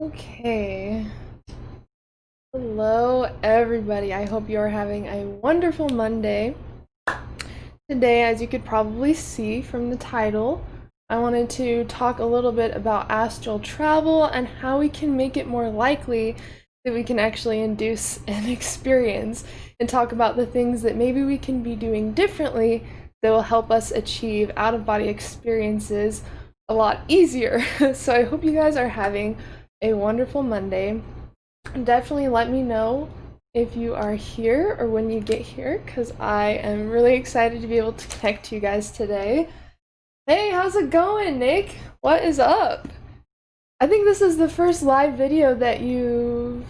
Okay. Hello, everybody. I hope you're having a wonderful Monday. Today, as you could probably see from the title, I wanted to talk a little bit about astral travel and how we can make it more likely that we can actually induce an experience, and talk about the things that maybe we can be doing differently that will help us achieve out-of-body experiences a lot easier. So I hope you guys are having a wonderful Monday. Definitely let me know if you are here or when you get here, because I am really excited to be able to connect to you guys today. Hey, how's it going, Nick? What is up? I think this is the first live video that you've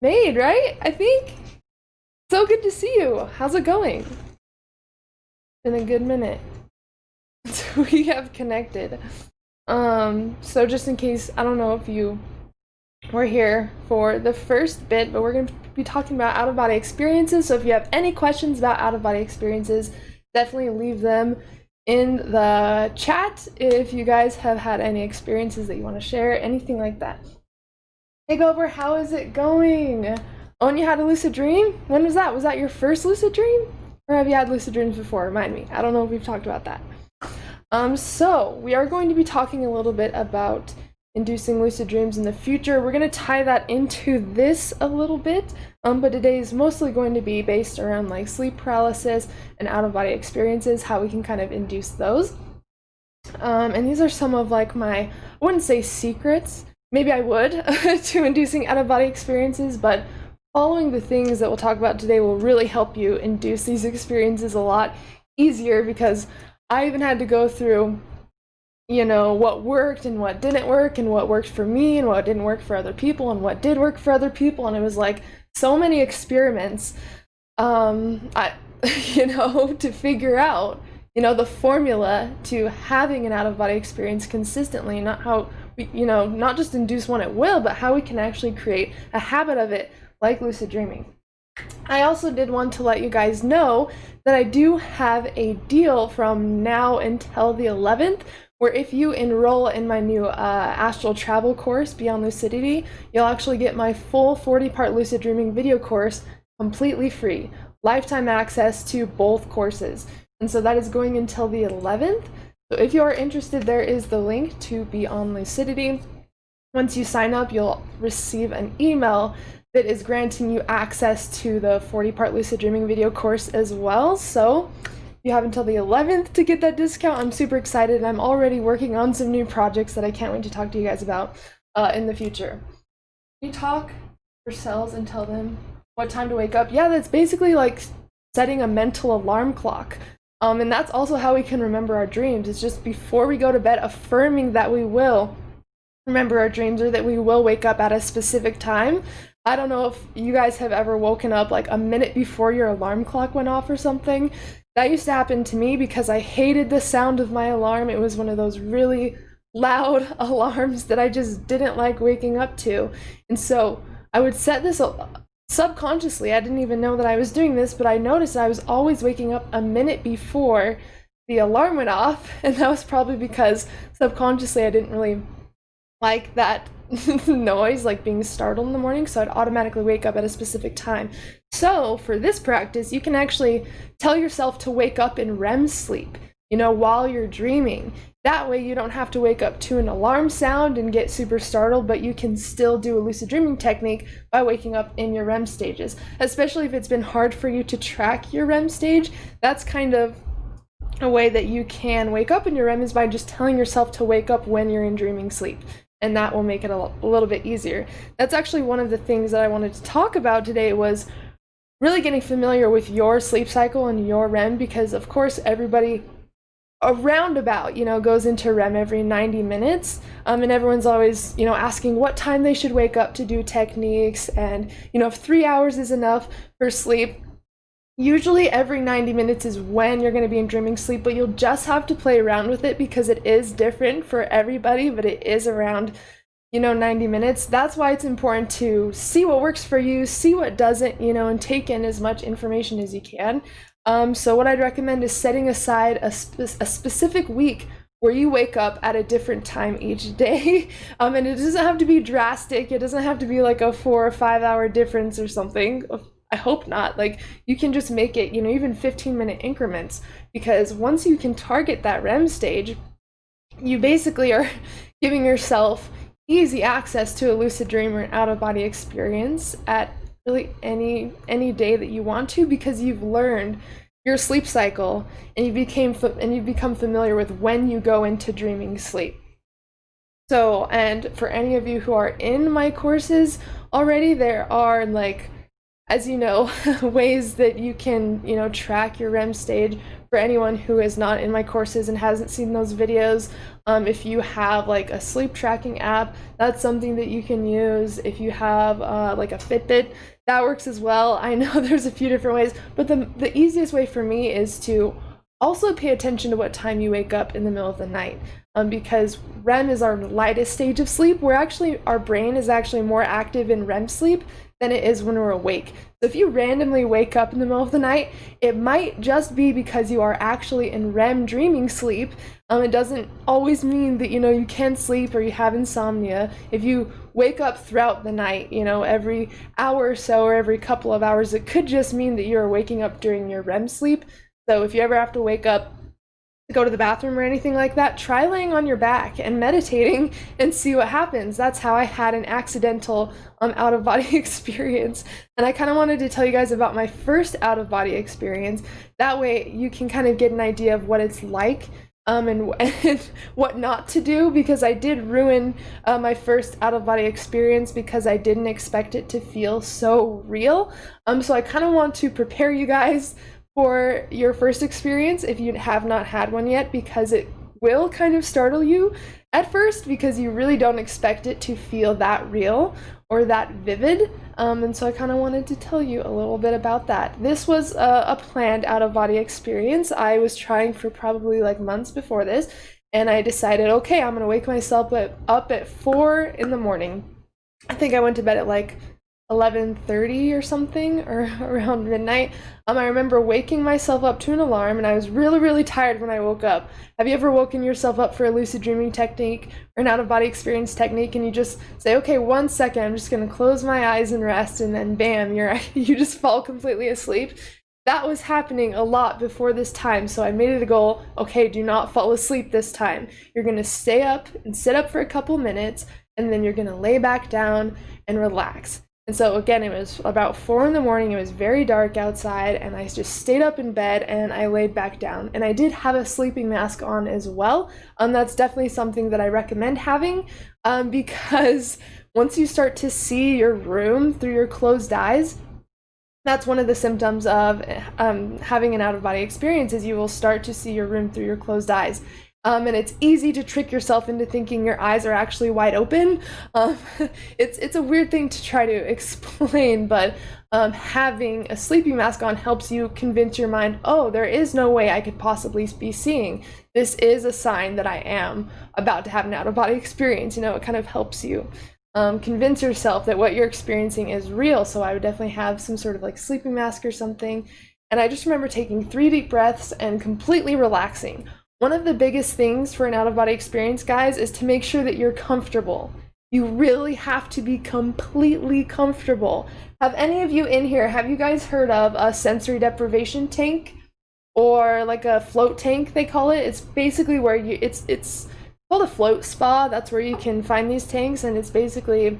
made, right? I think. So good to see you. How's it going? Been a good minute. We have connected. So just in case, I don't know if you were here for the first bit, but we're going to be talking about out-of-body experiences. So if you have any questions about out-of-body experiences, definitely leave them in the chat if you guys have had any experiences that you want to share, anything like that. Takeover, how is it going? Oh, and you had a lucid dream? When was that? Was that your first lucid dream? Or have you had lucid dreams before? Remind me. I don't know if we've talked about that. So we are going to be talking a little bit about inducing lucid dreams in the future. We're going to tie that into this a little bit, but today is mostly going to be based around like sleep paralysis and out-of-body experiences, how we can kind of induce those. And these are some of like my, I wouldn't say secrets, maybe I would, to inducing out-of-body experiences, but following the things that we'll talk about today will really help you induce these experiences a lot easier, because I even had to go through, you know, what worked and what didn't work, and what worked for me and what didn't work for other people, and what did work for other people, and it was like so many experiments, you know, to figure out, you know, the formula to having an out-of-body experience consistently, not how we, you know, not just induce one at will, but how we can actually create a habit of it, like lucid dreaming. I also did want to let you guys know that I do have a deal from now until the 11th, where if you enroll in my new astral travel course, Beyond Lucidity, you'll actually get my full 40-part lucid dreaming video course completely free. Lifetime access to both courses. And so that is going until the 11th. So if you are interested, there is the link to Beyond Lucidity. Once you sign up, you'll receive an email that is granting you access to the 40-part lucid dreaming video course as well. So you have until the 11th to get that discount. I'm super excited, and I'm already working on some new projects that I can't wait to talk to you guys about in the future. You talk for cells and tell them what time to wake up. Yeah, that's basically like setting a mental alarm clock. And that's also how we can remember our dreams. It's just before we go to bed, affirming that we will remember our dreams, or that we will wake up at a specific time. I don't know if you guys have ever woken up like a minute before your alarm clock went off or something. That used to happen to me because I hated the sound of my alarm. It was one of those really loud alarms that I just didn't like waking up to. And so I would set this subconsciously. I didn't even know that I was doing this, but I noticed I was always waking up a minute before the alarm went off. And that was probably because subconsciously I didn't really like that noise, like being startled in the morning, so I'd automatically wake up at a specific time. So for this practice, you can actually tell yourself to wake up in REM sleep, you know, while you're dreaming. That way you don't have to wake up to an alarm sound and get super startled, but you can still do a lucid dreaming technique by waking up in your REM stages. Especially if it's been hard for you to track your REM stage, that's kind of a way that you can wake up in your REM, is by just telling yourself to wake up when you're in dreaming sleep. And that will make it a little bit easier. That's actually one of the things that I wanted to talk about today, was really getting familiar with your sleep cycle and your REM, because of course everybody around about, you know, goes into REM every 90 minutes, and everyone's always, you know, asking what time they should wake up to do techniques, and, you know, if 3 hours is enough for sleep. Usually every 90 minutes is when you're going to be in dreaming sleep, but you'll just have to play around with it because it is different for everybody, but it is around, you know, 90 minutes. That's why it's important to see what works for you, see what doesn't, you know, and take in as much information as you can. So what I'd recommend is setting aside a specific week where you wake up at a different time each day. And it doesn't have to be drastic. It doesn't have to be like a 4 or 5 hour difference or something. I hope not. Like, you can just make it, you know, even 15-minute increments, because once you can target that REM stage, you basically are giving yourself easy access to a lucid dream or an out-of-body experience at really any day that you want to, because you've learned your sleep cycle and you've become familiar with when you go into dreaming sleep. So, and for any of you who are in my courses already, there are, like, as you know, ways that you can, you know, track your REM stage. For anyone who is not in my courses and hasn't seen those videos, if you have like a sleep tracking app, that's something that you can use. If you have like a Fitbit, that works as well. I know there's a few different ways, but the easiest way for me is to also pay attention to what time you wake up in the middle of the night, because REM is our lightest stage of sleep. Our brain is actually more active in REM sleep than it is when we're awake. So if you randomly wake up in the middle of the night, it might just be because you are actually in REM dreaming sleep. It doesn't always mean that, you know, you can't sleep or you have insomnia. If you wake up throughout the night, you know, every hour or so or every couple of hours, it could just mean that you're waking up during your REM sleep. So if you ever have to wake up to go to the bathroom or anything like that, try laying on your back and meditating and see what happens. That's how I had an accidental out-of-body experience. And I kind of wanted to tell you guys about my first out-of-body experience. That way you can kind of get an idea of what it's like and what not to do, because I did ruin my first out-of-body experience because I didn't expect it to feel so real. So I kind of want to prepare you guys for your first experience if you have not had one yet, because it will kind of startle you at first because you really don't expect it to feel that real or that vivid. And so I kind of wanted to tell you a little bit about that. This was a planned out-of-body experience. I was trying for probably like months before this, and I decided, okay, I'm gonna wake myself up at 4 in the morning. I think I went to bed at like 11:30 or something, or around midnight. I remember waking myself up to an alarm, and I was really tired when I woke up. Have you ever woken yourself up for a lucid dreaming technique or an out-of-body experience technique, and you just say, okay, 1 second, I'm just gonna close my eyes and rest, and then bam, you just fall completely asleep? That was happening a lot before this time, so I made it a goal, okay, do not fall asleep this time. You're gonna stay up and sit up for a couple minutes, and then you're gonna lay back down and relax. And so again, it was about 4 in the morning, it was very dark outside, and I just stayed up in bed and I laid back down. And I did have a sleeping mask on as well. That's definitely something that I recommend having, because once you start to see your room through your closed eyes, that's one of the symptoms of having an out-of-body experience, is you will start to see your room through your closed eyes. And it's easy to trick yourself into thinking your eyes are actually wide open. It's a weird thing to try to explain, but having a sleeping mask on helps you convince your mind, oh, there is no way I could possibly be seeing. This is a sign that I am about to have an out-of-body experience. You know, it kind of helps you convince yourself that what you're experiencing is real. So I would definitely have some sort of like sleeping mask or something. And I just remember taking 3 deep breaths and completely relaxing. One of the biggest things for an out-of-body experience, guys, is to make sure that you're comfortable. You really have to be completely comfortable. Have any of you in here, have you guys heard of a sensory deprivation tank? Or like a float tank, they call it? It's basically where it's called a float spa. That's where you can find these tanks, and it's basically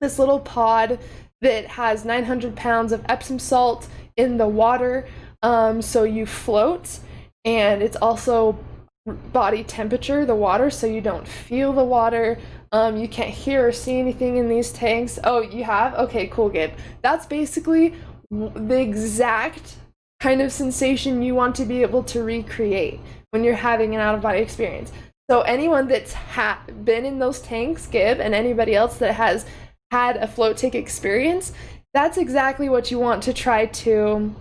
this little pod that has 900 pounds of Epsom salt in the water, so you float. And it's also body temperature, the water, so you don't feel the water. You can't hear or see anything in these tanks. Oh, you have? Okay, cool, Gabe. That's basically the exact kind of sensation you want to be able to recreate when you're having an out-of-body experience. So anyone that's been in those tanks, Gib, and anybody else that has had a float tank experience, that's exactly what you want to try to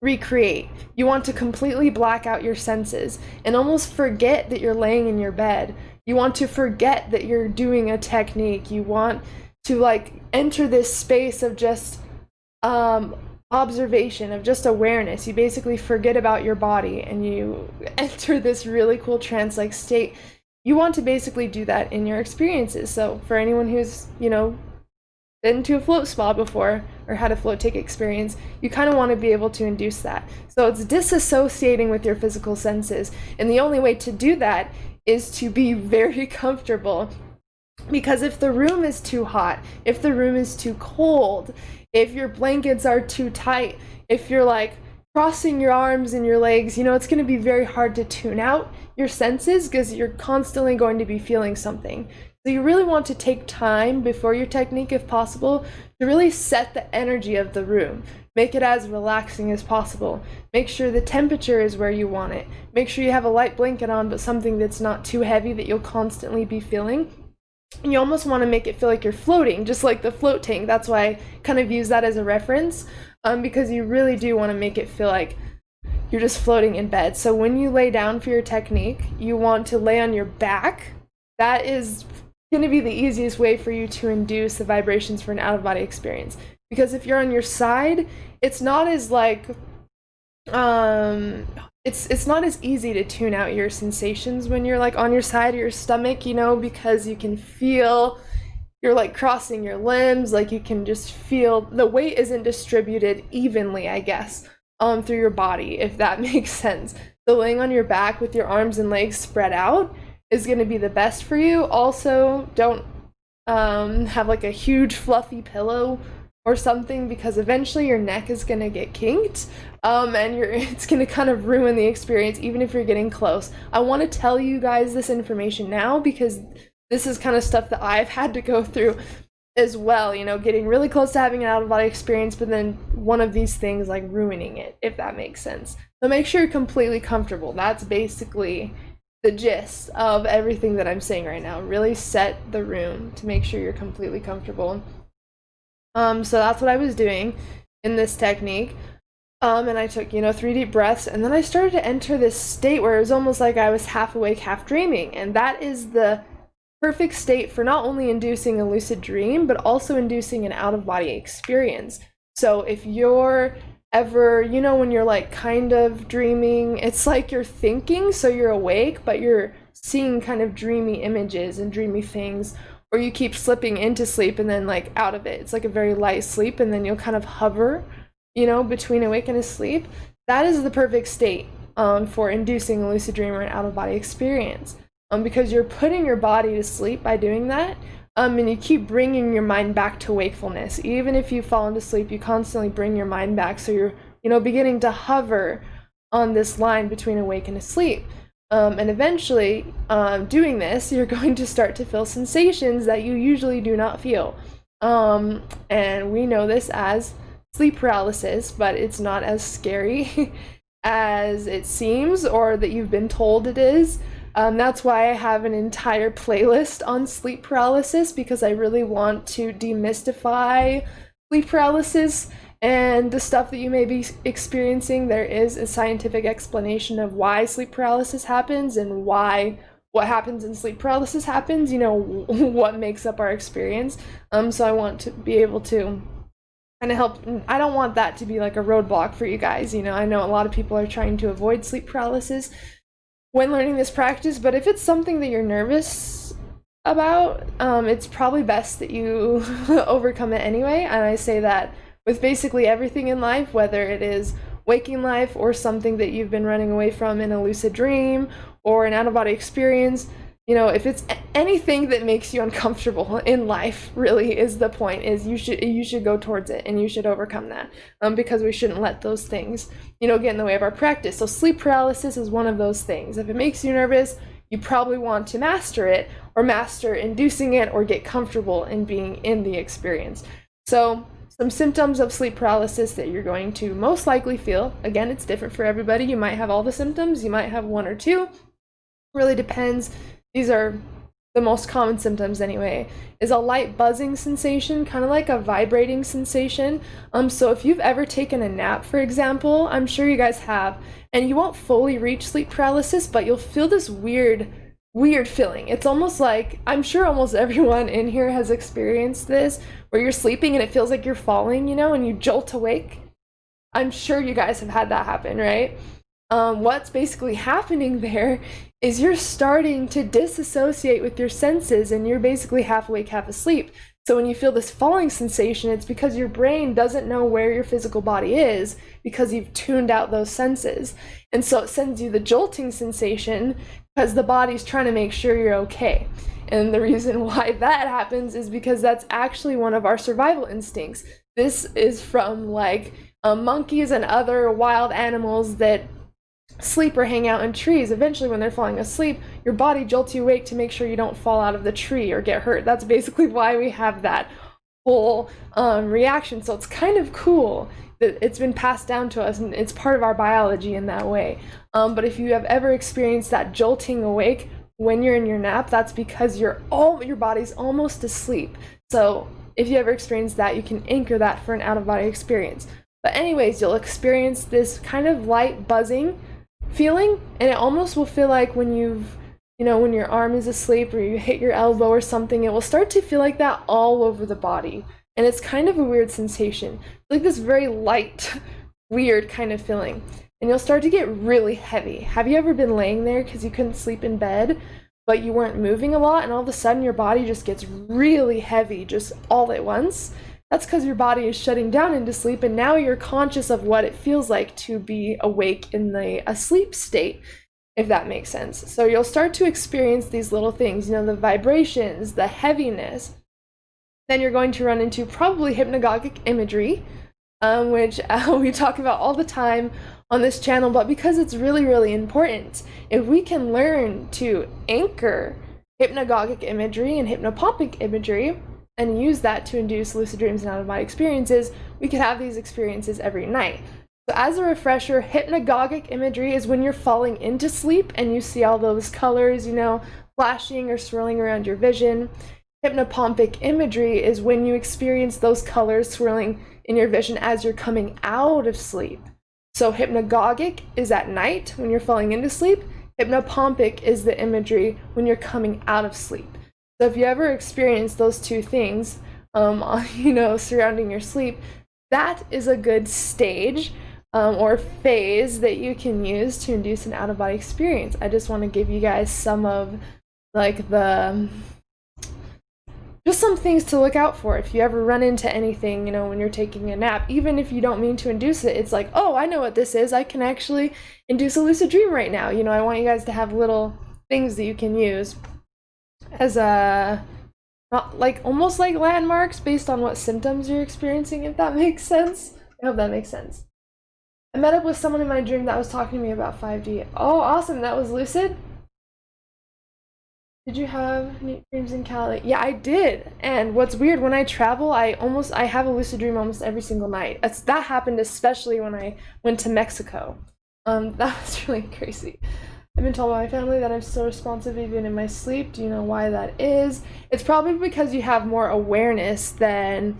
recreate. You want to completely black out your senses and almost forget that you're laying in your bed. You want to forget that you're doing a technique. You want to like enter this space of just observation, of just awareness. You basically forget about your body and you enter this really cool trance-like state. You want to basically do that in your experiences. So for anyone who's, you know, been to a float spa before or had a float tank experience, you kind of want to be able to induce that. So it's disassociating with your physical senses. And the only way to do that is to be very comfortable. Because if the room is too hot, if the room is too cold, if your blankets are too tight, if you're like crossing your arms and your legs, you know, it's going to be very hard to tune out your senses because you're constantly going to be feeling something. So you really want to take time before your technique, if possible, to really set the energy of the room. Make it as relaxing as possible. Make sure the temperature is where you want it. Make sure you have a light blanket on, but something that's not too heavy that you'll constantly be feeling. And you almost want to make it feel like you're floating, just like the float tank. That's why I kind of use that as a reference, because you really do want to make it feel like you're just floating in bed. So when you lay down for your technique, you want to lay on your back. That is going to be the easiest way for you to induce the vibrations for an out-of-body experience. Because if you're on your side, it's not as like it's not as easy to tune out your sensations when you're like on your side of your stomach, you know, because you can feel you're like crossing your limbs, like you can just feel the weight isn't distributed evenly, I guess, through your body, if that makes sense. So laying on your back with your arms and legs spread out is going to be the best for you. Also, don't have like a huge fluffy pillow or something, because eventually your neck is going to get kinked, and it's going to kind of ruin the experience even if you're getting close. I want to tell you guys this information now because this is kind of stuff that I've had to go through as well, you know, getting really close to having an out-of-body experience, but then one of these things like ruining it, if that makes sense. So make sure you're completely comfortable. That's basically the gist of everything that I'm saying right now. Really set the room to make sure you're completely comfortable. So that's what I was doing in this technique. And I took, you know, 3 deep breaths, and then I started to enter this state where it was almost like I was half awake, half dreaming. And that is the perfect state for not only inducing a lucid dream, but also inducing an out-of-body experience. So if you're ever, you know, when you're like kind of dreaming, it's like you're thinking, so you're awake, but you're seeing kind of dreamy images and dreamy things, or you keep slipping into sleep and then like out of it. It's like a very light sleep, and then you'll kind of hover, you know, between awake and asleep. That is the perfect state for inducing a lucid dream or an out-of-body experience, because you're putting your body to sleep by doing that, and you keep bringing your mind back to wakefulness. Even if you fall into sleep, you constantly bring your mind back, so you're, you know, beginning to hover on this line between awake and asleep. And eventually, doing this, you're going to start to feel sensations that you usually do not feel. And we know this as sleep paralysis, but it's not as scary as it seems, or that you've been told it is. That's why I have an entire playlist on sleep paralysis, because I really want to demystify sleep paralysis and the stuff that you may be experiencing. There is a scientific explanation of why sleep paralysis happens and why what happens in sleep paralysis happens, you know, what makes up our experience. So I want to be able to kind of help. I don't want that to be like a roadblock for you guys. You know, I know a lot of people are trying to avoid sleep paralysis when learning this practice, but if it's something that you're nervous about, it's probably best that you overcome it anyway. And I say that with basically everything in life, whether it is waking life or something that you've been running away from in a lucid dream or an out-of-body experience. You know, if it's anything that makes you uncomfortable in life, really is the point, is you should go towards it and you should overcome that, because we shouldn't let those things, you know, get in the way of our practice. So sleep paralysis is one of those things. If it makes you nervous, you probably want to master it, or master inducing it, or get comfortable in being in the experience. So some symptoms of sleep paralysis that you're going to most likely feel, again, it's different for everybody. You might have all the symptoms, you might have 1 or 2, really depends. These are the most common symptoms anyway, is a light buzzing sensation, kind of like a vibrating sensation. So if you've ever taken a nap, for example, I'm sure you guys have, and you won't fully reach sleep paralysis, but you'll feel this weird feeling. It's almost like, I'm sure almost everyone in here has experienced this, where you're sleeping and it feels like you're falling, you know, and you jolt awake. I'm sure you guys have had that happen, right? What's basically happening there is you're starting to disassociate with your senses, and you're basically half awake, half asleep. So when you feel this falling sensation, it's because your brain doesn't know where your physical body is because you've tuned out those senses. And so it sends you the jolting sensation because the body's trying to make sure you're okay. And the reason why that happens is because that's actually one of our survival instincts. This is from like monkeys and other wild animals that sleep or hang out in trees. Eventually, when they're falling asleep, your body jolts you awake to make sure you don't fall out of the tree or get hurt. That's basically why we have that whole reaction. So it's kind of cool that it's been passed down to us, and it's part of our biology in that way. But if you have ever experienced that jolting awake when you're in your nap, that's because your body's almost asleep. So if you ever experience that, you can anchor that for an out-of-body experience. But anyways, you'll experience this kind of light buzzing feeling, and it almost will feel like when when your arm is asleep or you hit your elbow or something, it will start to feel like that all over the body. And it's kind of a weird sensation, like this very light, weird kind of feeling. And you'll start to get really heavy. Have you ever been laying there because you couldn't sleep in bed, but you weren't moving a lot, and all of a sudden your body just gets really heavy just all at once? That's because your body is shutting down into sleep, and now you're conscious of what it feels like to be awake in the asleep state, if that makes sense. So you'll start to experience these little things, the vibrations, the heaviness. Then you're going to run into probably hypnagogic imagery, which we talk about all the time on this channel, but because it's really, really important, if we can learn to anchor hypnagogic imagery and hypnopompic imagery, and use that to induce lucid dreams and out-of-body experiences, we can have these experiences every night. So as a refresher, hypnagogic imagery is when you're falling into sleep and you see all those colors, flashing or swirling around your vision. Hypnopompic imagery is when you experience those colors swirling in your vision as you're coming out of sleep. So hypnagogic is at night when you're falling into sleep. Hypnopompic is the imagery when you're coming out of sleep. So if you ever experience those two things, surrounding your sleep, that is a good stage or phase that you can use to induce an out-of-body experience. I just want to give you guys some of just some things to look out for if you ever run into anything, when you're taking a nap. Even if you don't mean to induce it, it's like, oh, I know what this is. I can actually induce a lucid dream right now. I want you guys to have little things that you can use as almost like landmarks based on what symptoms you're experiencing, if that makes sense. I hope that makes sense. I met up with someone in my dream that was talking to me about 5D. Oh, awesome. That was lucid? Did you have neat dreams in Cali? Yeah, I did. And what's weird, when I travel, I have a lucid dream almost every single night. That happened especially when I went to Mexico. That was really crazy. I've been told by my family that I'm still responsive even in my sleep. Do you know why that is? It's probably because you have more awareness than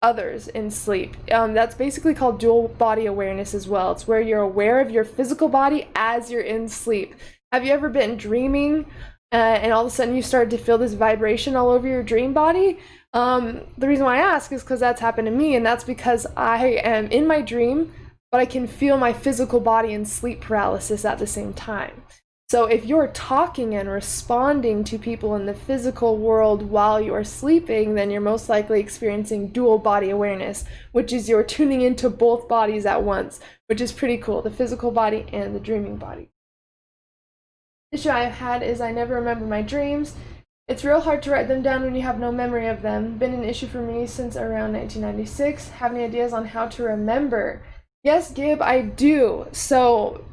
others in sleep. That's basically called dual body awareness as well. It's where you're aware of your physical body as you're in sleep. Have you ever been dreaming and all of a sudden you start to feel this vibration all over your dream body? The reason why I ask is because that's happened to me, and that's because I am in my dream, but I can feel my physical body in sleep paralysis at the same time. So if you're talking and responding to people in the physical world while you're sleeping, then you're most likely experiencing dual body awareness, which is you're tuning into both bodies at once, which is pretty cool, the physical body and the dreaming body. The issue I've had is I never remember my dreams. It's real hard to write them down when you have no memory of them. Been an issue for me since around 1996. Have any ideas on how to remember? Yes, Gib, I do. So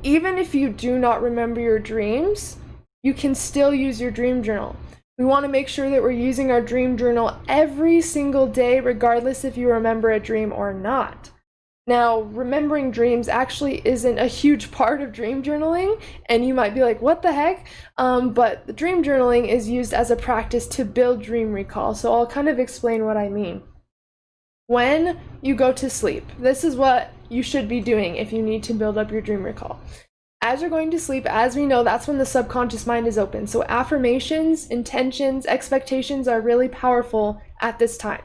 even if you do not remember your dreams, you can still use your dream journal. We want to make sure that we're using our dream journal every single day, regardless if you remember a dream or not. Now, remembering dreams actually isn't a huge part of dream journaling, and you might be like, what the heck? But the dream journaling is used as a practice to build dream recall. So I'll kind of explain what I mean. When you go to sleep, this is what you should be doing if you need to build up your dream recall. As you're going to sleep, as we know, that's when the subconscious mind is open. So affirmations, intentions, expectations are really powerful at this time.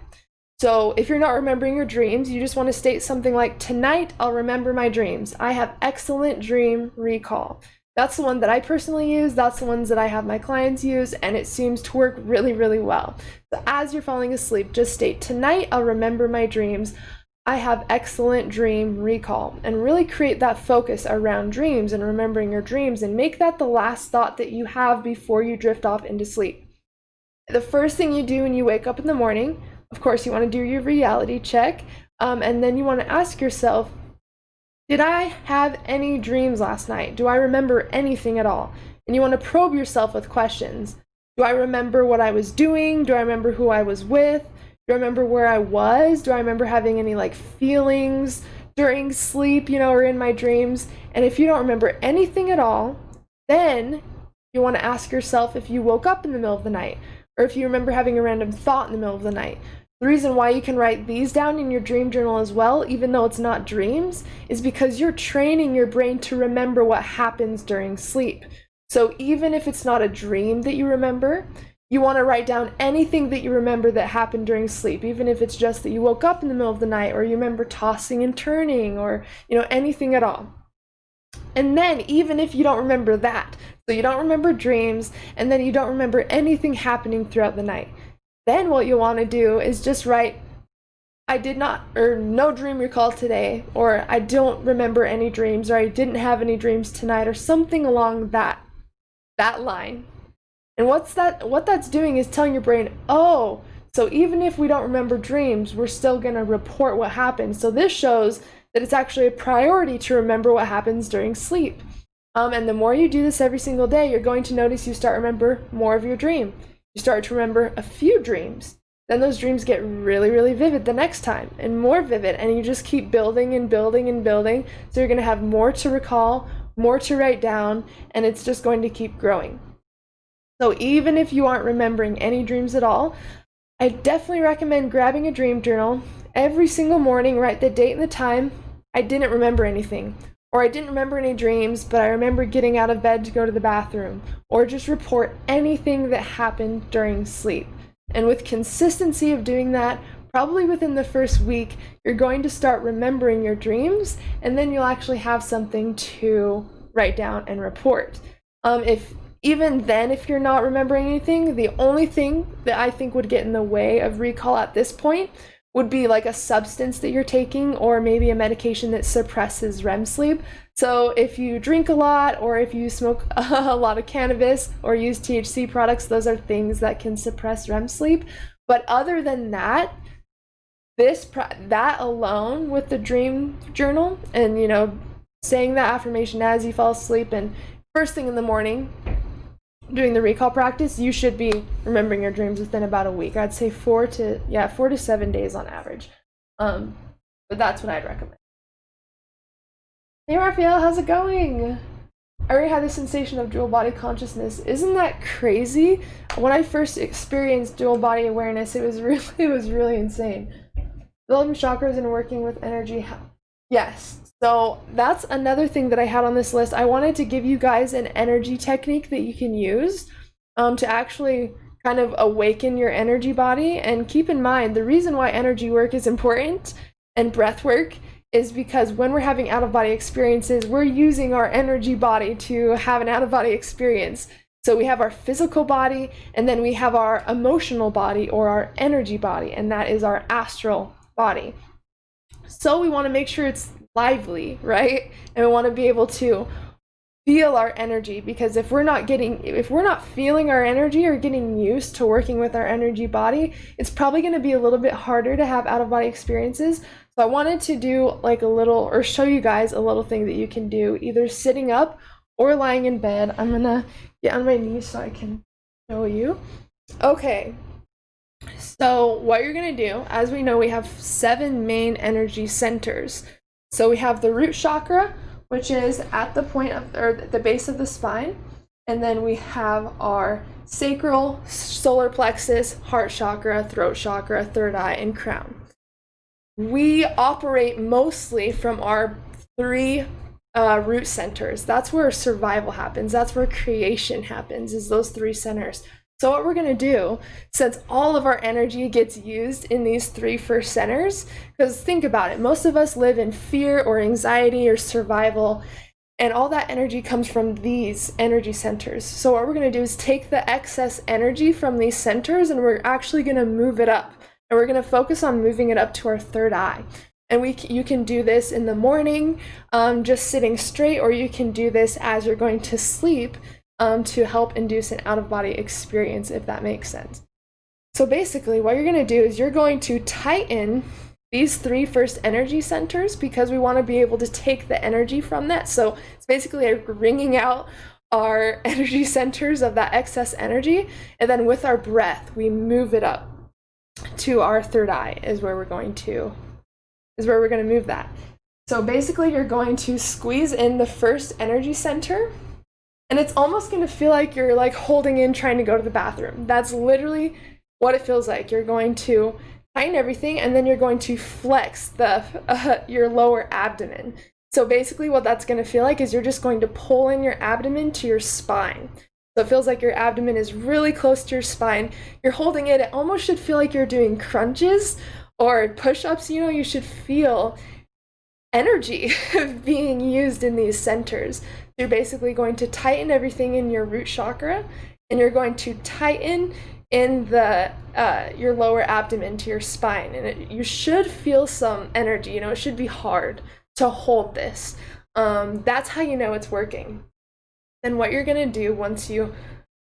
So if you're not remembering your dreams, you just want to state something like, tonight I'll remember my dreams. I have excellent dream recall. That's the one that I personally use. That's the ones that I have my clients use, and it seems to work really, really well. So as you're falling asleep, just state, tonight I'll remember my dreams. I have excellent dream recall, and really create that focus around dreams and remembering your dreams, and make that the last thought that you have before you drift off into sleep. The first thing you do when you wake up in the morning, of course, you want to do your reality check, and then you want to ask yourself, did I have any dreams last night? Do I remember anything at all? And you want to probe yourself with questions. Do I remember what I was doing? Do I remember who I was with? Do I remember where I was? Do I remember having any like feelings during sleep, you know, or in my dreams? And if you don't remember anything at all, then you want to ask yourself if you woke up in the middle of the night, or if you remember having a random thought in the middle of the night. The reason why you can write these down in your dream journal as well, even though it's not dreams, is because you're training your brain to remember what happens during sleep. So even if it's not a dream that you remember, you want to write down anything that you remember that happened during sleep, even if it's just that you woke up in the middle of the night, or you remember tossing and turning, or, you know, anything at all. And then even if you don't remember that, so you don't remember dreams, and then you don't remember anything happening throughout the night, then what you'll want to do is just write, I did not, or no dream recall today, or I don't remember any dreams, or I didn't have any dreams tonight, or something along that line. And what that's doing is telling your brain, oh, so even if we don't remember dreams, we're still going to report what happened. So this shows that it's actually a priority to remember what happens during sleep. And the more you do this every single day, you're going to notice you start to remember more of your dream. You start to remember a few dreams. Then those dreams get really, really vivid the next time, and more vivid, and you just keep building and building and building. So you're going to have more to recall, more to write down, and it's just going to keep growing. So even if you aren't remembering any dreams at all, I definitely recommend grabbing a dream journal. Every single morning, write the date and the time. I didn't remember anything. Or I didn't remember any dreams, but I remember getting out of bed to go to the bathroom. Or just report anything that happened during sleep. And with consistency of doing that, probably within the first week, you're going to start remembering your dreams, and then you'll actually have something to write down and report. Even then, if you're not remembering anything, the only thing that I think would get in the way of recall at this point would be like a substance that you're taking, or maybe a medication that suppresses REM sleep. So if you drink a lot, or if you smoke a lot of cannabis, or use THC products, those are things that can suppress REM sleep. But other than that, that alone with the dream journal, and you know, saying that affirmation as you fall asleep, and first thing in the morning, doing the recall practice, you should be remembering your dreams within about a week. I'd say 4 to 7 days on average. But that's what I'd recommend. Hey Raphael, how's it going? I already had the sensation of dual body consciousness. Isn't that crazy? When I first experienced dual body awareness, it was really insane. Developing chakras and working with energy. Yes. So that's another thing that I had on this list. I wanted to give you guys an energy technique that you can use to actually kind of awaken your energy body. And keep in mind, the reason why energy work is important and breath work is because when we're having out-of-body experiences, we're using our energy body to have an out-of-body experience. So we have our physical body, and then we have our emotional body, or our energy body, and that is our astral body. So we want to make sure it's lively, right? And we want to be able to feel our energy, because if we're not feeling our energy or getting used to working with our energy body, it's probably going to be a little bit harder to have out-of-body experiences. So I wanted to do like a little, or show you guys a little thing that you can do either sitting up or lying in bed. I'm gonna get on my knees so I can show you. Okay, so what you're gonna do, as we know, we have 7 main energy centers. So we have the root chakra, which is at the point of, or the base of the spine. And then we have our sacral, solar plexus, heart chakra, throat chakra, third eye, and crown. We operate mostly from our 3 root centers. That's where survival happens. That's where creation happens, is those 3 centers. So what we're going to do, since all of our energy gets used in these three first centers, because think about it, most of us live in fear or anxiety or survival, and all that energy comes from these energy centers. So what we're going to do is take the excess energy from these centers and we're actually going to move it up. And we're going to focus on moving it up to our third eye. And you can do this in the morning, just sitting straight, or you can do this as you're going to sleep to help induce an out-of-body experience, if that makes sense. So basically what you're going to do is you're going to tighten these three first energy centers because we want to be able to take the energy from that. So it's basically wringing out our energy centers of that excess energy, and then with our breath we move it up to our third eye is where we're going to move that. So basically you're going to squeeze in the first energy center, and it's almost going to feel like you're like holding in trying to go to the bathroom. That's literally what it feels like. You're going to tighten everything, and then you're going to flex your lower abdomen. So basically what that's going to feel like is you're just going to pull in your abdomen to your spine. So it feels like your abdomen is really close to your spine. You're holding it. It almost should feel like you're doing crunches or push-ups. You know, you should feel energy being used in these centers. You're basically going to tighten everything in your root chakra, and you're going to tighten in your lower abdomen to your spine, and you should feel some energy. You know, it should be hard to hold this. That's how you know it's working. Then what you're going to do once you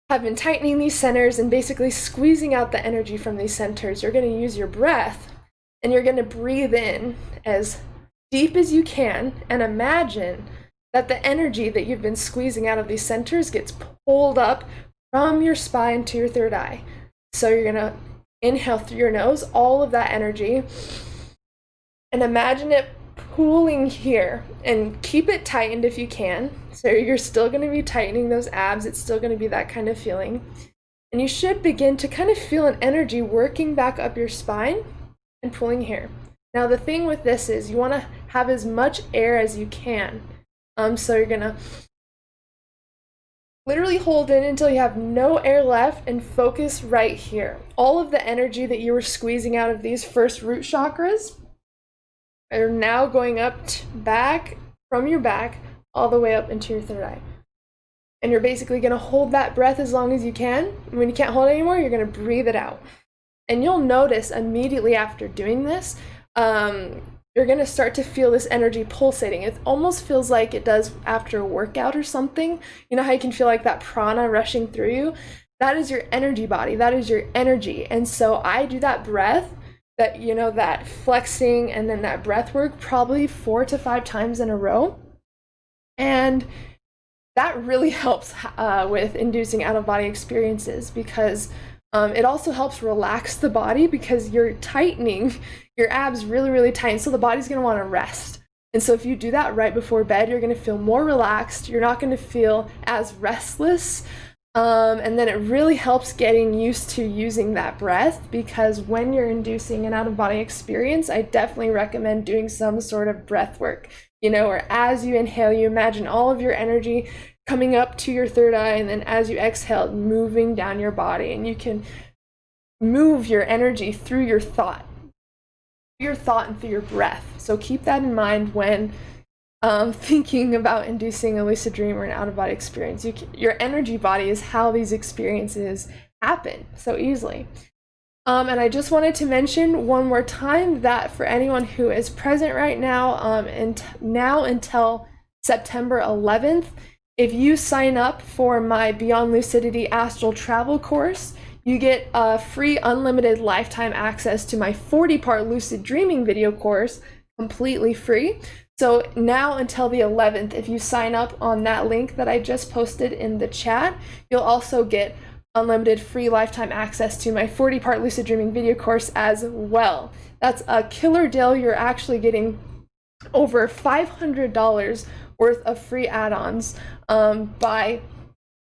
have been tightening these centers and basically squeezing out the energy from these centers, you're going to use your breath, and you're going to breathe in as deep as you can, and imagine that the energy that you've been squeezing out of these centers gets pulled up from your spine to your third eye. So you're going to inhale through your nose all of that energy, and imagine it pooling here, and keep it tightened if you can. So you're still going to be tightening those abs. It's still going to be that kind of feeling. And you should begin to kind of feel an energy working back up your spine and pulling here. Now the thing with this is you want to have as much air as you can. So you're going to literally hold in until you have no air left and focus right here. All of the energy that you were squeezing out of these first root chakras are now going up back from your back all the way up into your third eye. And you're basically going to hold that breath as long as you can. And when you can't hold it anymore, you're going to breathe it out. And you'll notice immediately after doing this, you're going to start to feel this energy pulsating. It almost feels like it does after a workout or something. You know how you can feel like that prana rushing through you? That is your energy body. That is your energy. And so I do that breath, that, you know, that flexing and then that breath work probably 4 to 5 times in a row. And that really helps with inducing out-of-body experiences, because it also helps relax the body, because you're tightening your abs really, really tight. So the body's going to want to rest. And so if you do that right before bed, you're going to feel more relaxed. You're not going to feel as restless. And then it really helps getting used to using that breath, because when you're inducing an out-of-body experience, I definitely recommend doing some sort of breath work, you know, or as you inhale, you imagine all of your energy coming up to your third eye, and then as you exhale, moving down your body. And you can move your energy through your thought and through your breath. So keep that in mind when thinking about inducing a lucid dream or an out-of-body experience. Your energy body is how these experiences happen so easily. And I just wanted to mention one more time that for anyone who is present right now, and now until September 11th, if you sign up for my Beyond Lucidity Astral Travel course, you get a free unlimited lifetime access to my 40-part lucid dreaming video course, completely free. So now until the 11th, if you sign up on that link that I just posted in the chat, you'll also get unlimited free lifetime access to my 40-part lucid dreaming video course as well. That's a killer deal. You're actually getting over $500 worth of free add-ons by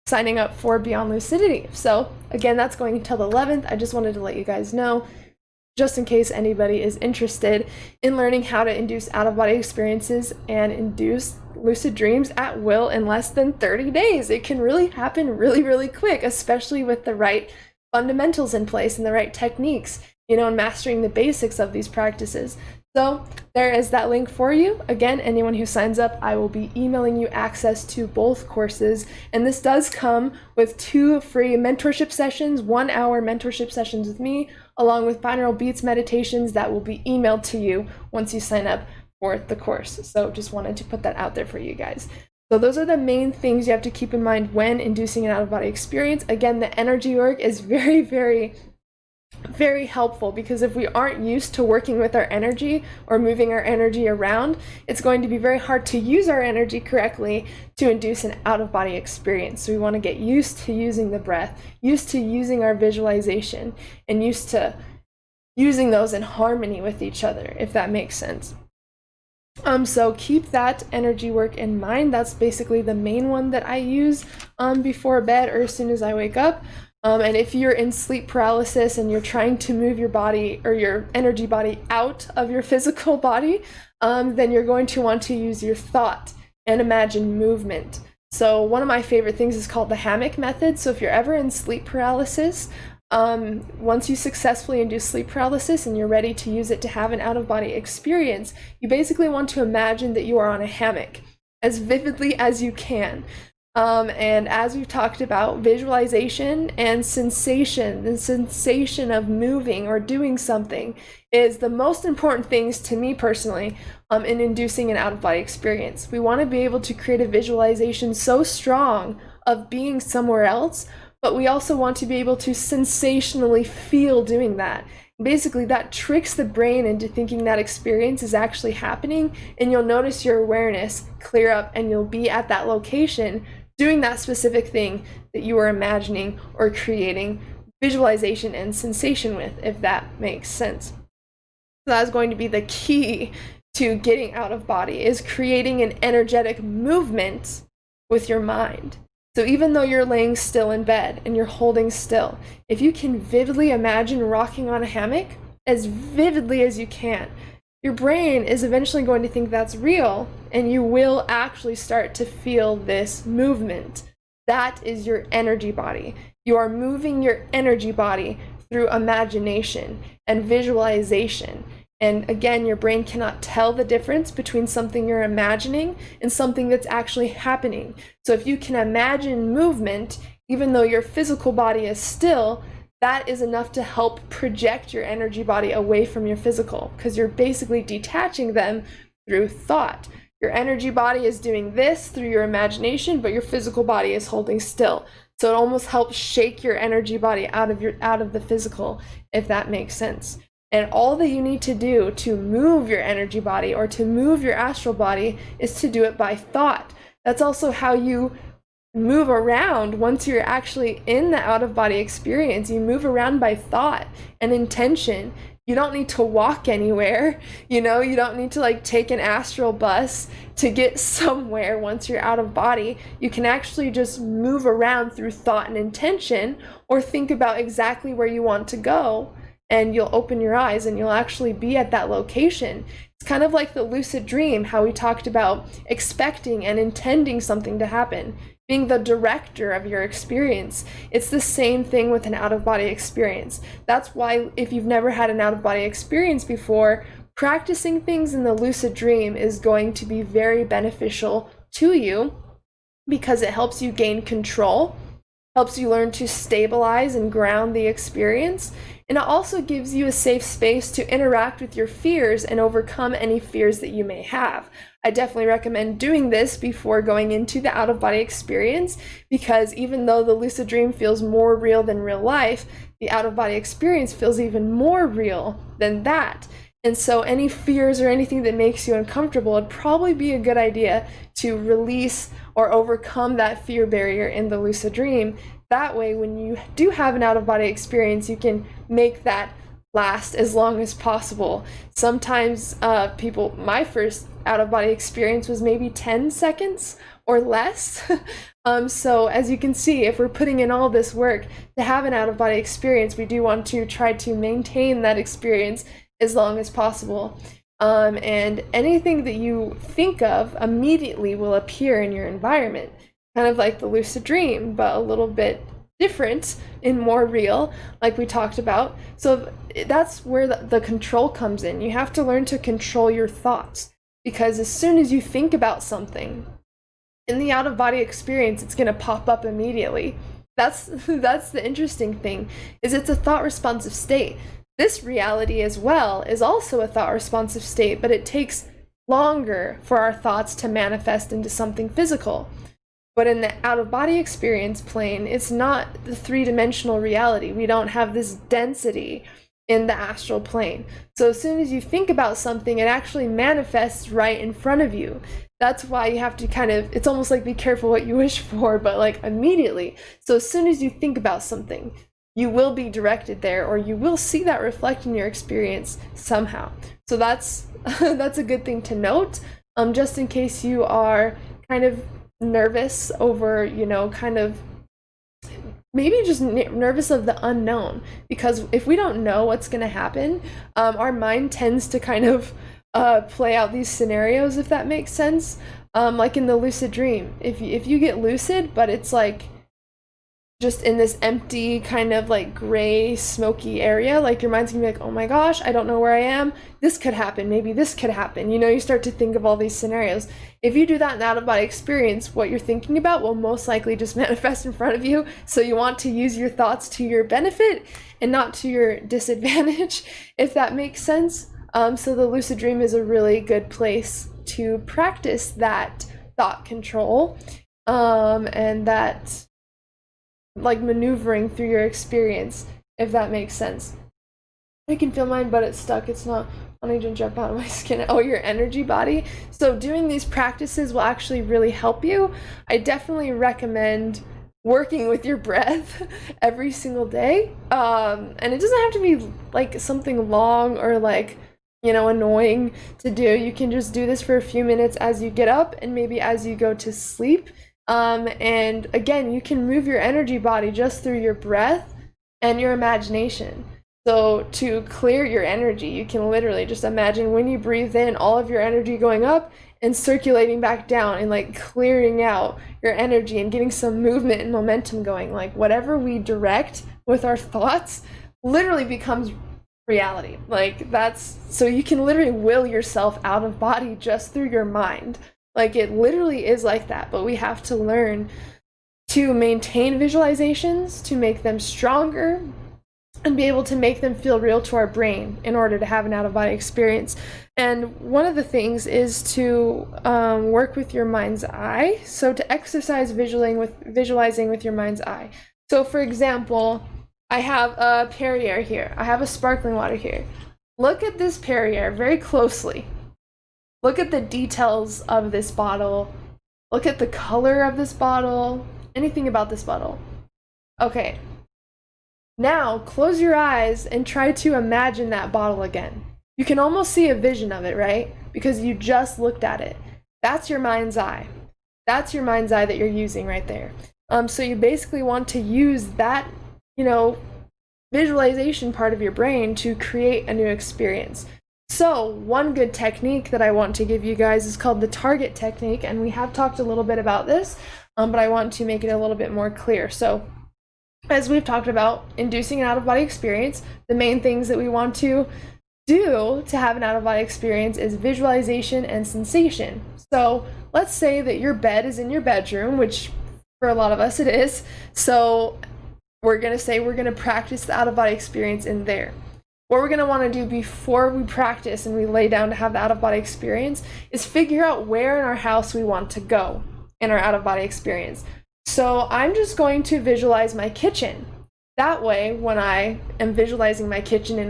signing up for Beyond Lucidity. So again, that's going until the 11th. I just wanted to let you guys know, just in case anybody is interested in learning how to induce out-of-body experiences and induce lucid dreams at will in less than 30 days. It can really happen really, really quick, especially with the right fundamentals in place and the right techniques, you know, and mastering the basics of these practices. So there is that link for you. Again, anyone who signs up, I will be emailing you access to both courses. And this does come with 2 free mentorship sessions, 1-hour mentorship sessions with me, along with binaural beats meditations that will be emailed to you once you sign up for the course. So just wanted to put that out there for you guys. So those are the main things you have to keep in mind when inducing an out-of-body experience. Again, the energy work is very, very helpful, because if we aren't used to working with our energy or moving our energy around, it's going to be very hard to use our energy correctly to induce an out-of-body experience. So we want to get used to using the breath, used to using our visualization, and used to using those in harmony with each other, if that makes sense. So keep that energy work in mind. That's basically the main one that I use before bed or as soon as I wake up. And if you're in sleep paralysis and you're trying to move your body or your energy body out of your physical body, then you're going to want to use your thought and imagine movement. So one of my favorite things is called the hammock method. So if you're ever in sleep paralysis, once you successfully induce sleep paralysis and you're ready to use it to have an out-of-body experience, you basically want to imagine that you are on a hammock as vividly as you can. And as we've talked about, visualization and sensation, the sensation of moving or doing something is the most important things to me personally in inducing an out-of-body experience. We want to be able to create a visualization so strong of being somewhere else, but we also want to be able to sensationally feel doing that. Basically, that tricks the brain into thinking that experience is actually happening, and you'll notice your awareness clear up and you'll be at that location doing that specific thing that you were imagining or creating visualization and sensation with, if that makes sense. So that's going to be the key to getting out of body, is creating an energetic movement with your mind. So even though you're laying still in bed and you're holding still, if you can vividly imagine rocking on a hammock as vividly as you can, your brain is eventually going to think that's real, and you will actually start to feel this movement. That is your energy body. You are moving your energy body through imagination and visualization. And again, your brain cannot tell the difference between something you're imagining and something that's actually happening. So if you can imagine movement, even though your physical body is still, that is enough to help project your energy body away from your physical, because you're basically detaching them through thought. Your energy body is doing this through your imagination, but your physical body is holding still. So it almost helps shake your energy body out of the physical, if that makes sense. And all that you need to do to move your energy body or to move your astral body is to do it by thought. That's also how you move around once you're actually in the out-of-body experience. You move around by thought and intention. You don't need to walk anywhere, you know, you don't need to like take an astral bus to get somewhere once you're out of body. You can actually just move around through thought and intention, or think about exactly where you want to go, and you'll open your eyes and you'll actually be at that location. It's kind of like the lucid dream, how we talked about expecting and intending something to happen, being the director of your experience. It's the same thing with an out-of-body experience. That's why if you've never had an out-of-body experience before, practicing things in the lucid dream is going to be very beneficial to you, because it helps you gain control, helps you learn to stabilize and ground the experience, and it also gives you a safe space to interact with your fears and overcome any fears that you may have. I definitely recommend doing this before going into the out-of-body experience, because even though the lucid dream feels more real than real life, the out-of-body experience feels even more real than that. And so any fears or anything that makes you uncomfortable, it'd probably be a good idea to release or overcome that fear barrier in the lucid dream. That way, when you do have an out-of-body experience, you can make that last as long as possible. Sometimes my first out-of-body experience was maybe 10 seconds or less. So as you can see, if we're putting in all this work to have an out-of-body experience, we do want to try to maintain that experience as long as possible. And anything that you think of immediately will appear in your environment, kind of like the lucid dream, but a little bit different and more real, like we talked about. So that's where the control comes in. You have to learn to control your thoughts, because as soon as you think about something in the out-of-body experience, it's going to pop up immediately. That's the interesting thing, is it's a thought responsive state. This reality as well is also a thought responsive state, but it takes longer for our thoughts to manifest into something physical. But in the out-of-body experience plane, it's not the three-dimensional reality. We don't have this density in the astral plane. So as soon as you think about something, it actually manifests right in front of you. That's why you have to kind of, it's almost like be careful what you wish for, but like immediately. So as soon as you think about something, you will be directed there, or you will see that reflect in your experience somehow. So that's that's a good thing to note, just in case you are kind of nervous over, you know, kind of maybe just nervous of the unknown, because if we don't know what's going to happen, our mind tends to kind of play out these scenarios, if that makes sense. Like in the lucid dream, if you get lucid, but it's like just in this empty kind of like gray smoky area, like your mind's gonna be like, oh my gosh, I don't know where I am, this could happen, maybe this could happen, you know, you start to think of all these scenarios. If you do that in out-of-body experience, what you're thinking about will most likely just manifest in front of you. So you want to use your thoughts to your benefit and not to your disadvantage, if that makes sense. So the lucid dream is a really good place to practice that thought control, and that like maneuvering through your experience, if that makes sense. I can feel mine, but it's stuck. It's not wanting to jump out of my skin. Oh, your energy body. So doing these practices will actually really help you. I definitely recommend working with your breath every single day. And it doesn't have to be like something long or like, you know, annoying to do. You can just do this for a few minutes as you get up and maybe as you go to sleep. And again, you can move your energy body just through your breath and your imagination. So to clear your energy, you can literally just imagine when you breathe in, all of your energy going up and circulating back down and like clearing out your energy and getting some movement and momentum going. Like whatever we direct with our thoughts literally becomes reality. Like that's, so you can literally will yourself out of body just through your mind. Like it literally is like that, but we have to learn to maintain visualizations, to make them stronger, and be able to make them feel real to our brain in order to have an out-of-body experience. And one of the things is to work with your mind's eye. So to exercise visualizing with your mind's eye. So for example, I have a Perrier here. I have a sparkling water here. Look at this Perrier very closely. Look at the details of this bottle. Look at the color of this bottle. Anything about this bottle. Okay. Now, close your eyes and try to imagine that bottle again. You can almost see a vision of it, right? Because you just looked at it. That's your mind's eye. That's your mind's eye that you're using right there. So you basically want to use that, you know, visualization part of your brain to create a new experience. So one good technique that I want to give you guys is called the target technique, and we have talked a little bit about this, but I want to make it a little bit more clear. So as we've talked about inducing an out-of-body experience, the main things that we want to do to have an out-of-body experience is visualization and sensation. So let's say that your bed is in your bedroom, which for a lot of us it is. So we're going to say we're going to practice the out-of-body experience in there. What we're going to want to do before we practice and we lay down to have the out-of-body experience is figure out where in our house we want to go in our out-of-body experience. So I'm just going to visualize my kitchen. That way, when I am visualizing my kitchen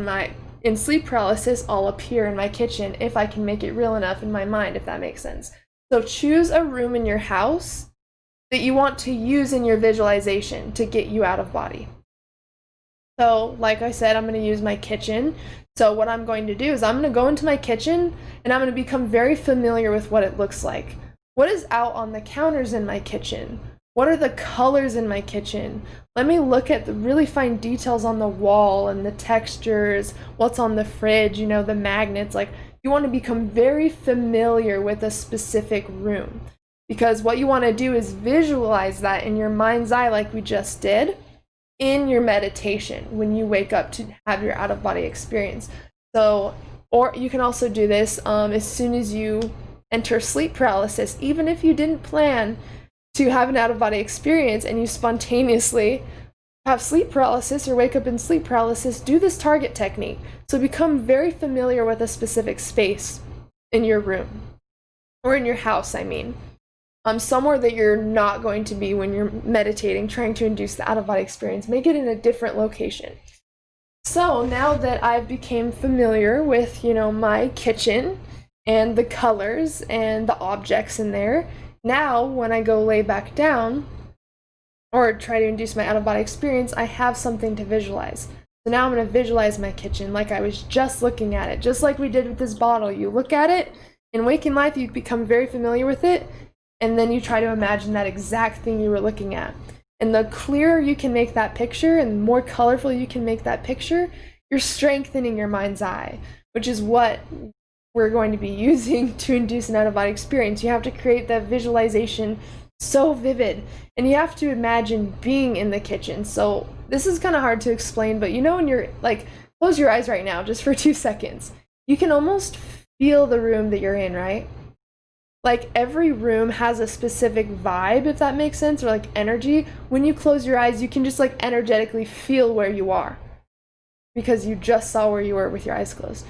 in sleep paralysis, I'll appear in my kitchen if I can make it real enough in my mind, if that makes sense. So choose a room in your house that you want to use in your visualization to get you out of body. So like I said, I'm going to use my kitchen. So what I'm going to do is I'm going to go into my kitchen and I'm going to become very familiar with what it looks like. What is out on the counters in my kitchen? What are the colors in my kitchen? Let me look at the really fine details on the wall and the textures, what's on the fridge, you know, the magnets. Like, you want to become very familiar with a specific room, because what you want to do is visualize that in your mind's eye like we just did in your meditation when you wake up to have your out-of-body experience. So, or you can also do this as soon as you enter sleep paralysis. Even if you didn't plan to have an out-of-body experience and you spontaneously have sleep paralysis or wake up in sleep paralysis, do this target technique. So become very familiar with a specific space in your room, or in your house, I mean. Somewhere that you're not going to be when you're meditating, trying to induce the out-of-body experience. Make it in a different location. So now that I've become familiar with, you know, my kitchen and the colors and the objects in there, now when I go lay back down or try to induce my out-of-body experience, I have something to visualize. So now I'm going to visualize my kitchen like I was just looking at it, just like we did with this bottle. You look at it, in waking life you become very familiar with it, and then you try to imagine that exact thing you were looking at. And the clearer you can make that picture and the more colorful you can make that picture, you're strengthening your mind's eye, which is what we're going to be using to induce an out-of-body experience. You have to create that visualization so vivid, and you have to imagine being in the kitchen. So this is kind of hard to explain, but you know, when you're like, close your eyes right now just for 2 seconds. You can almost feel the room that you're in, right? Like, every room has a specific vibe, if that makes sense, or like energy. When you close your eyes, you can just like energetically feel where you are, because you just saw where you were with your eyes closed.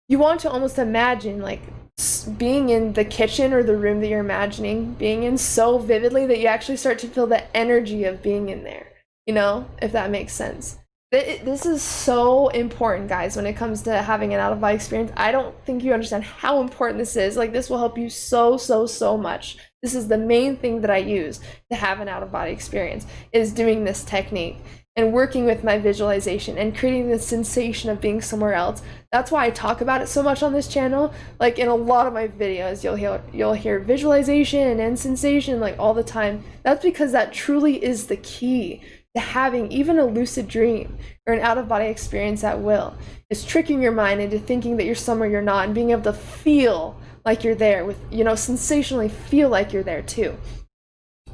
You want to almost imagine like being in the kitchen or the room that you're imagining being in so vividly that you actually start to feel the energy of being in there, you know, if that makes sense. This is so important, guys, when it comes to having an out-of-body experience. I don't think you understand how important this is. Like, this will help you so much. This is the main thing that I use to have an out-of-body experience, is doing this technique and working with my visualization and creating the sensation of being somewhere else. That's why I talk about it so much on this channel. Like, in a lot of my videos, you'll hear visualization and sensation like all the time. That's because that truly is the key to having even a lucid dream or an out-of-body experience at will. Is tricking your mind into thinking that you're somewhere you're not, and being able to feel like you're there with, you know, sensationally feel like you're there too.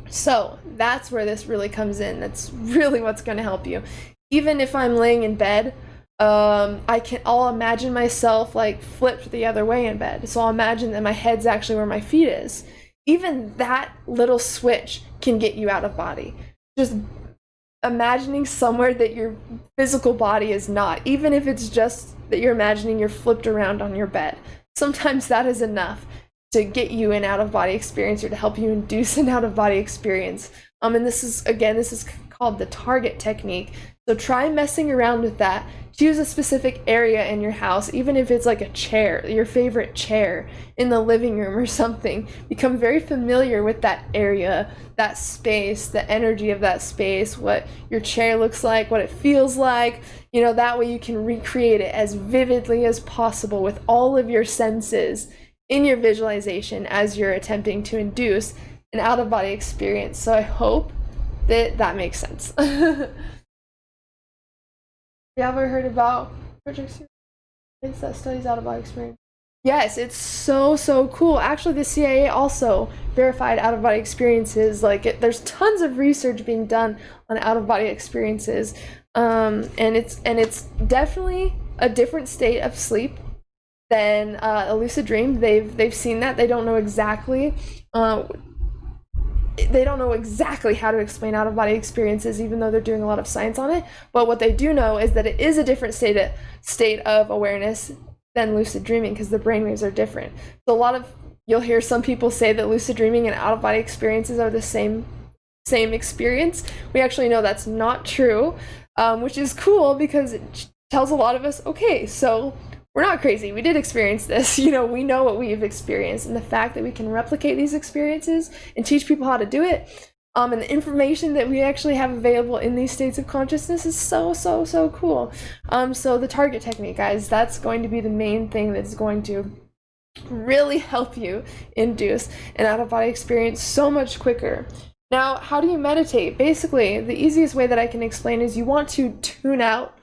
So that's where this really comes in. That's really what's going to help you. Even if I'm laying in bed, I'll imagine myself like flipped the other way in bed. So I'll imagine that my head's actually where my feet is. Even that little switch can get you out of body. Just imagining somewhere that your physical body is not, even if it's just that you're imagining you're flipped around on your bed. Sometimes that is enough to get you an out-of-body experience, or to help you induce an out-of-body experience. And this is called the target technique. So try messing around with that. Choose a specific area in your house, even if it's like a chair, your favorite chair in the living room or something. Become very familiar with that area, that space, the energy of that space, what your chair looks like, what it feels like. You know, that way you can recreate it as vividly as possible with all of your senses in your visualization as you're attempting to induce an out-of-body experience. So I hope that that makes sense. You ever heard about projects that studies out-of-body experience? Yes, it's so cool. Actually, the CIA also verified out-of-body experiences. Like, there's tons of research being done on out-of-body experiences, and it's definitely a different state of sleep than a lucid dream. They've seen that. They don't know exactly. They don't know exactly how to explain out-of-body experiences, even though they're doing a lot of science on it. But what they do know is that it is a different state of awareness than lucid dreaming, because the brainwaves are different. So you'll hear some people say that lucid dreaming and out-of-body experiences are the same experience. We actually know that's not true, which is cool, because it tells a lot of us, okay, so we're not crazy. We did experience this. You know, we know what we've experienced, and the fact that we can replicate these experiences and teach people how to do it, And the information that we actually have available in these states of consciousness is so cool. So the target technique, guys, that's going to be the main thing that's going to really help you induce an out-of-body experience so much quicker. Now, how do you meditate? Basically, the easiest way that I can explain is you want to tune out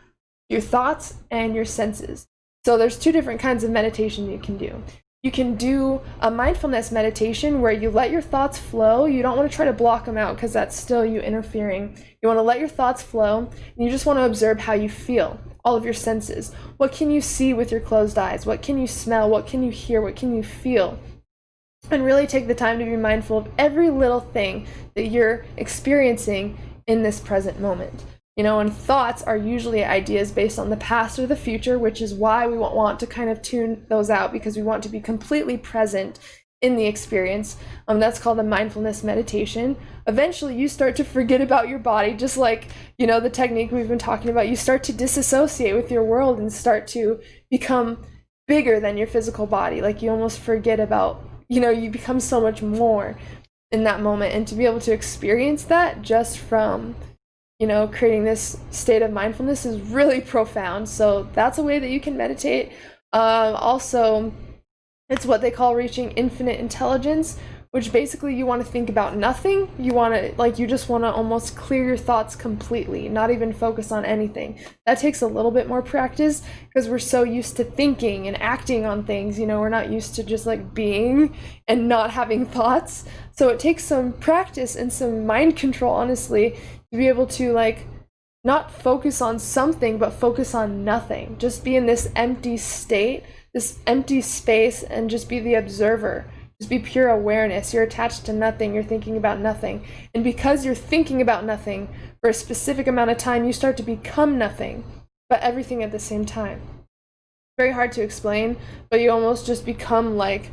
your thoughts and your senses. So there's two different kinds of meditation you can do. You can do a mindfulness meditation where you let your thoughts flow. You don't want to try to block them out because that's still you interfering. You want to let your thoughts flow, and you just want to observe how you feel, all of your senses. What can you see with your closed eyes? What can you smell? What can you hear? What can you feel? And really take the time to be mindful of every little thing that you're experiencing in this present moment. You know, and thoughts are usually ideas based on the past or the future, which is why we want to kind of tune those out, because we want to be completely present in the experience. That's called a mindfulness meditation. Eventually, you start to forget about your body, just like, you know, the technique we've been talking about. You start to disassociate with your world and start to become bigger than your physical body. Like, you almost forget about, you know, you become so much more in that moment. And to be able to experience that just from, you know, creating this state of mindfulness is really profound. So that's a way that you can meditate. Also, it's what they call reaching infinite intelligence, which basically you want to think about nothing. You want to, like, you just want to almost clear your thoughts completely, not even focus on anything. That takes a little bit more practice because we're so used to thinking and acting on things. You know, we're not used to just like being and not having thoughts. So it takes some practice and some mind control, honestly, to be able to like not focus on something but focus on nothing. Just be in this empty state, this empty space, and just be the observer. Just be pure awareness. You're attached to nothing. You're thinking about nothing. And because you're thinking about nothing for a specific amount of time, you start to become nothing but everything at the same time. Very hard to explain, but you almost just become like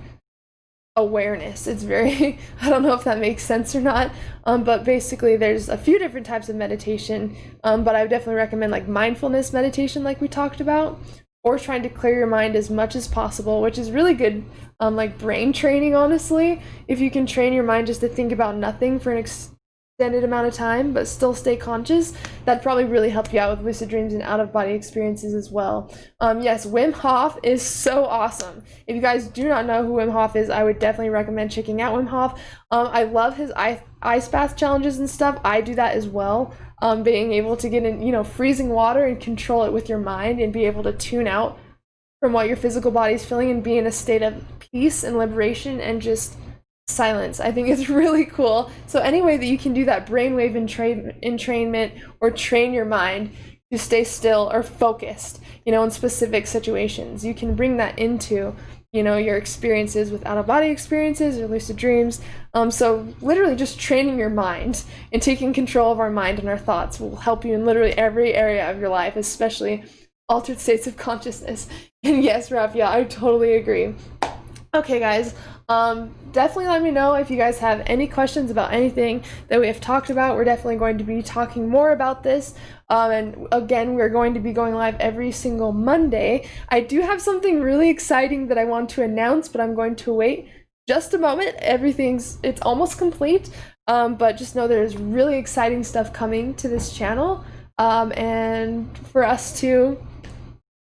awareness. It's very, I don't know if that makes sense or not, but basically there's a few different types of meditation, but I would definitely recommend like mindfulness meditation like we talked about, or trying to clear your mind as much as possible, which is really good like brain training, honestly. If you can train your mind just to think about nothing for an extended amount of time but still stay conscious, that'd probably really help you out with lucid dreams and out-of-body experiences as well. Yes, Wim Hof is so awesome. If you guys do not know who Wim Hof is, I would definitely recommend checking out Wim Hof. I love his ice bath challenges and stuff. I do that as well. Being able to get in, you know, freezing water and control it with your mind and be able to tune out from what your physical body is feeling and be in a state of peace and liberation and just silence. I think it's really cool. So any way that you can do that brainwave entrainment or train your mind to stay still or focused, you know, in specific situations, you can bring that into, you know, your experiences with out-of-body experiences or lucid dreams. So literally just training your mind and taking control of our mind and our thoughts will help you in literally every area of your life, especially altered states of consciousness. And yes, Raphia, I totally agree. Okay, guys, definitely let me know if you guys have any questions about anything that we have talked about. We're definitely going to be talking more about this. And again, we're going to be going live every single Monday. I do have something really exciting that I want to announce, but I'm going to wait just a moment. It's almost complete, but just know there's really exciting stuff coming to this channel, and for us to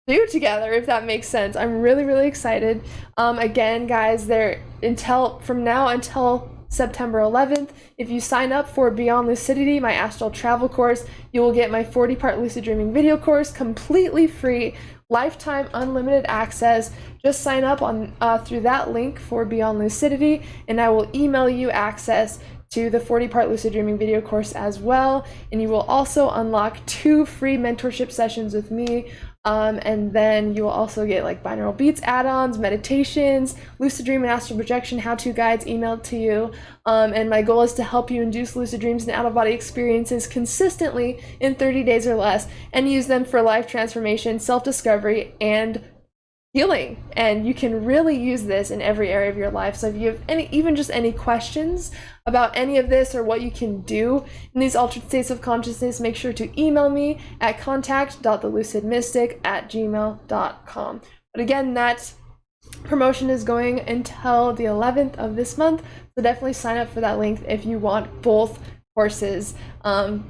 do together, if that makes sense. I'm really excited. Again, guys, from now until September 11th, if you sign up for Beyond Lucidity, my Astral travel course, you will get my 40-part lucid dreaming video course completely free, lifetime unlimited access. Just sign up on through that link for Beyond Lucidity, and I will email you access to the 40-part lucid dreaming video course as well. And you will also unlock 2 free mentorship sessions with me. And then you will also get like binaural beats add-ons, meditations, lucid dream and astral projection how-to guides emailed to you. And my goal is to help you induce lucid dreams and out-of-body experiences consistently in 30 days or less, and use them for life transformation, self-discovery, and healing. And you can really use this in every area of your life. So if you have even just any questions about any of this or what you can do in these altered states of consciousness, make sure to email me at contact.thelucidmystic@gmail.com. But again, that promotion is going until the 11th of this month, so definitely sign up for that link if you want both courses for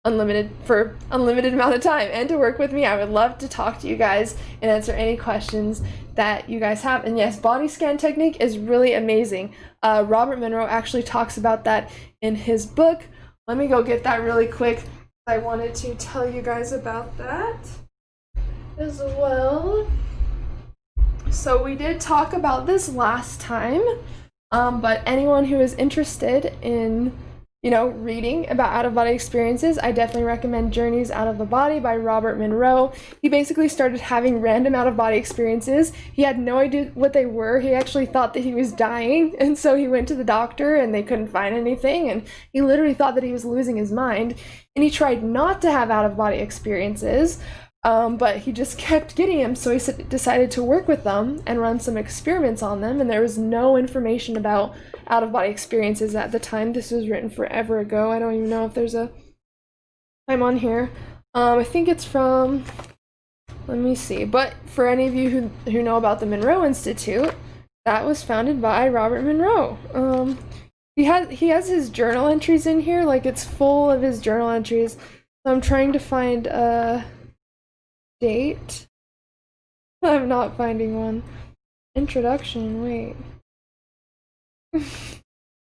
unlimited amount of time and to work with me. I would love to talk to you guys and answer any questions that you guys have. And yes, body scan technique is really amazing. Robert Monroe actually talks about that in his book. Let me go get that really quick. I wanted to tell you guys about that as well. So we did talk about this last time, but anyone who is interested in, you know, reading about out-of-body experiences, I definitely recommend Journeys Out of the Body by Robert Monroe. He basically started having random out-of-body experiences. He had no idea what they were. He actually thought that he was dying, and so he went to the doctor and they couldn't find anything, and he literally thought that he was losing his mind, and he tried not to have out-of-body experiences. But he just kept getting them, so he decided to work with them and run some experiments on them, and there was no information about out-of-body experiences at the time. This was written forever ago. I don't even know if there's a time on here. I think it's from, let me see, but for any of you who know about the Monroe Institute, that was founded by Robert Monroe. He has his journal entries in here, like it's full of his journal entries. So I'm trying to find date. I'm not finding one. Introduction, wait.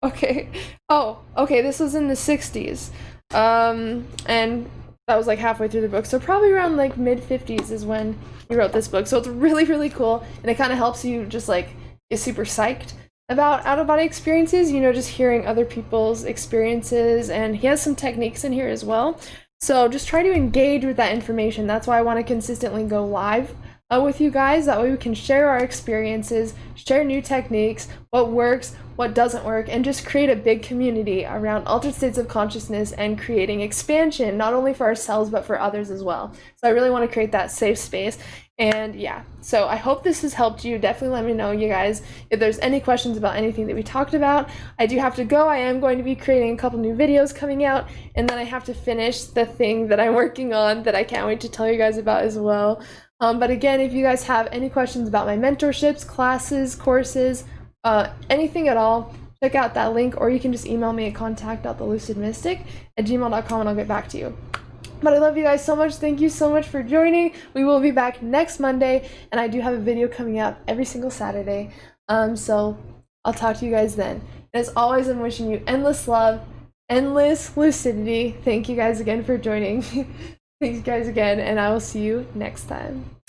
Okay. Oh, okay, this was in the 60s. And that was like halfway through the book. So probably around like mid-50s is when he wrote this book. So it's really, really cool. And it kind of helps you just like get super psyched about out-of-body experiences, you know, just hearing other people's experiences. And he has some techniques in here as well. So just try to engage with that information. That's why I want to consistently go live with you guys. That way we can share our experiences, share new techniques, what works, what doesn't work, and just create a big community around altered states of consciousness and creating expansion, not only for ourselves, but for others as well. So I really want to create that safe space. And yeah, so I hope this has helped you. Definitely let me know, you guys, if there's any questions about anything that we talked about. I do have to go. I am going to be creating a couple new videos coming out, and then I have to finish the thing that I'm working on that I can't wait to tell you guys about as well. But again, if you guys have any questions about my mentorships, classes, courses, anything at all, check out that link, or you can just email me at contact.thelucidmystic@gmail.com and I'll get back to you. But I love you guys so much. Thank you so much for joining. We will be back next Monday, and I do have a video coming up every single Saturday. So I'll talk to you guys then. And as always, I'm wishing you endless love, endless lucidity. Thank you guys again for joining. Thanks guys again, and I will see you next time.